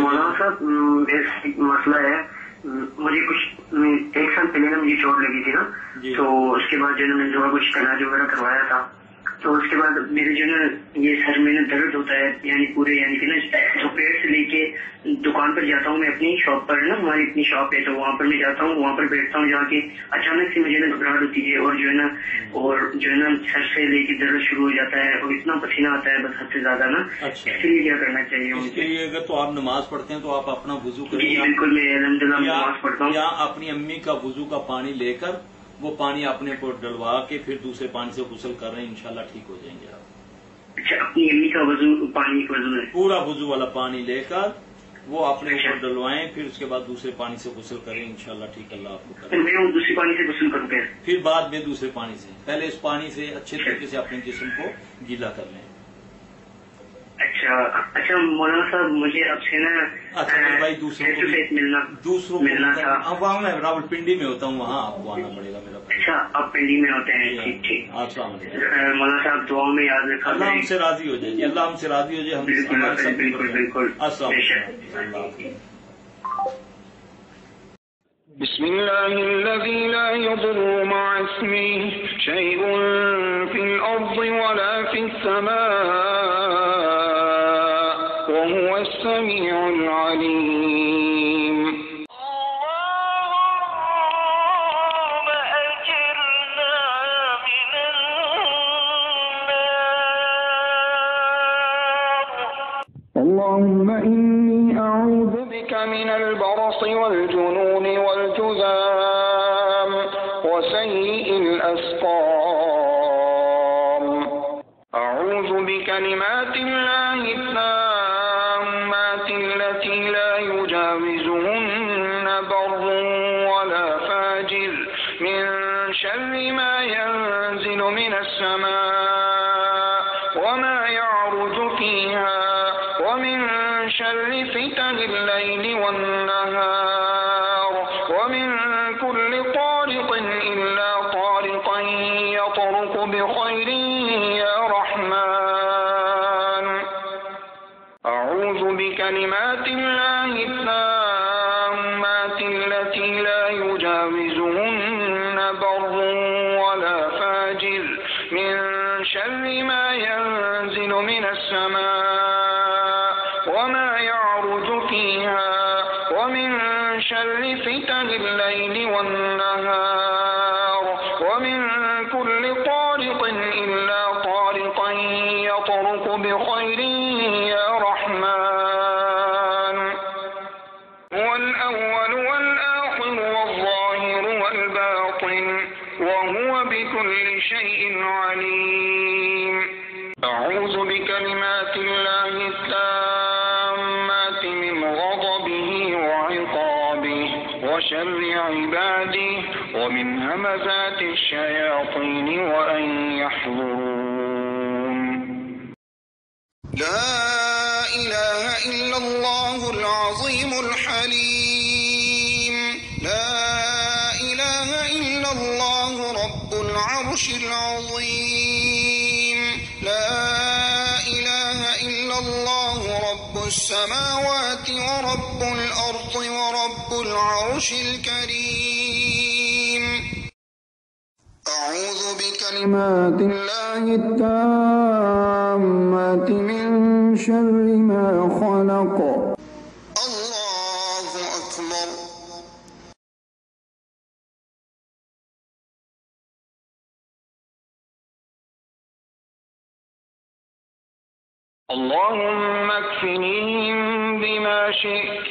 मौलाना साहब, एक मसला है। मुझे कुछ एक साल पहले ना मुझे चोट लगी थी ना, तो उसके बाद जो है मैंने थोड़ा कुछ इलाज वगैरह करवाया था। तो उसके बाद मेरे जो ना ये सर में दर्द होता है, यानी पूरे यानी कि ना दोपहर से लेके दुकान पर जाता हूँ मैं अपनी शॉप पर ना, हमारी अपनी शॉप है तो वहाँ पर मैं जाता हूँ, वहाँ पर बैठता हूँ, जाके अचानक से मुझे ना घबराहट होती है और जो है ना सर से लेके दर्द शुरू हो जाता है और इतना पसीना आता है बस हद से ज्यादा ना। अच्छा, इसके लिए क्या करना चाहिए? इसके लिए अगर तो आप नमाज पढ़ते हैं तो आप अपना वुजू करें। बिल्कुल, मैं अल्हम्दुलिल्लाह नमाज पढ़ता हूँ। या अपनी अम्मी का वुजू का पानी लेकर वो पानी अपने को डलवा के फिर दूसरे पानी से गुस्ल कर रहे हैं, इंशाल्लाह ठीक हो जाएंगे आप। अच्छा, अपनी अम्मी का वजू पानी है पूरा वुजू वाला पानी लेकर वो अपने ऊपर डलवाएं, फिर उसके बाद दूसरे पानी से गुस्ल करें, इंशाल्लाह ठीक अल्लाह आपको करें। मैं वो दूसरे पानी से गुस्ल करूँ फिर बाद में दूसरे पानी से, पहले इस पानी से अच्छे तरीके से अपने जिस्म को गीला कर लें। अच्छा मौलाना साहब, मुझे आपसे ना भाई दूसरों को मिलना था। अब वहाँ मैं रावलपिंडी में होता हूँ, वहाँ आपको आना पड़ेगा मेरा। अच्छा, आप पिंडी में होते हैं? ठीक। मौलाना साहब दुआ में याद रखा, अल्लाह हमसे राजी हो जाए, अल्लाह हमसे राजी हो जाए। हम बिल्कुल। बिस्मिल्लाहिल्लज़ी ला यदुर्रु मअ इस्मिहि शैउन फिल अर्ज़ि वला फिस समा व हुवस समीउल अलीम। اللهم इन्नी अऊज़ु बिका मिनल बरसि वल जुनूनि वल जुज़ाम व सय्यिल अस्क़ाम। अऊज़ु बिकलिमातिल्लाहि त्ताम्मातिल्लती ला युजाविज़ुहुन्ना बर्रुन वला फाजिर मिन शर्रि मा यंज़िलु मिनस समाइ व मा यअरुजु फ़ीहा ومن شر فتن الليل والنهار ومن كل طارق إلا طارقا يطرق بخير يا رحمن. أعوذ بكلمات الله التامات التي لا يجاوزهن بر ولا فاجر من شر ما ينزل من السماء وما يعرج فيها ومن شر فتن الليل والنهار ومن كل طارق إلا طارقا يطرق بخير يا رحمن. هو الأول والآخر والظاهر والباطن وهو بكل شيء عليم. أعوذ بكلمات الله التامات من غضبه وعقابه وشر عباده ومن همزات الشياطين وأن يحضرون. لا إله إلا الله العظيم الحليم. لا إله إلا الله رب العرش العظيم. لا إله إلا الله رب السماوات ورب الأرض ورب العرش الكريم. أعوذ بكلمات الله التامات من شر ما خلق. الله أكبر. اللهم اكفنيهم بما شئت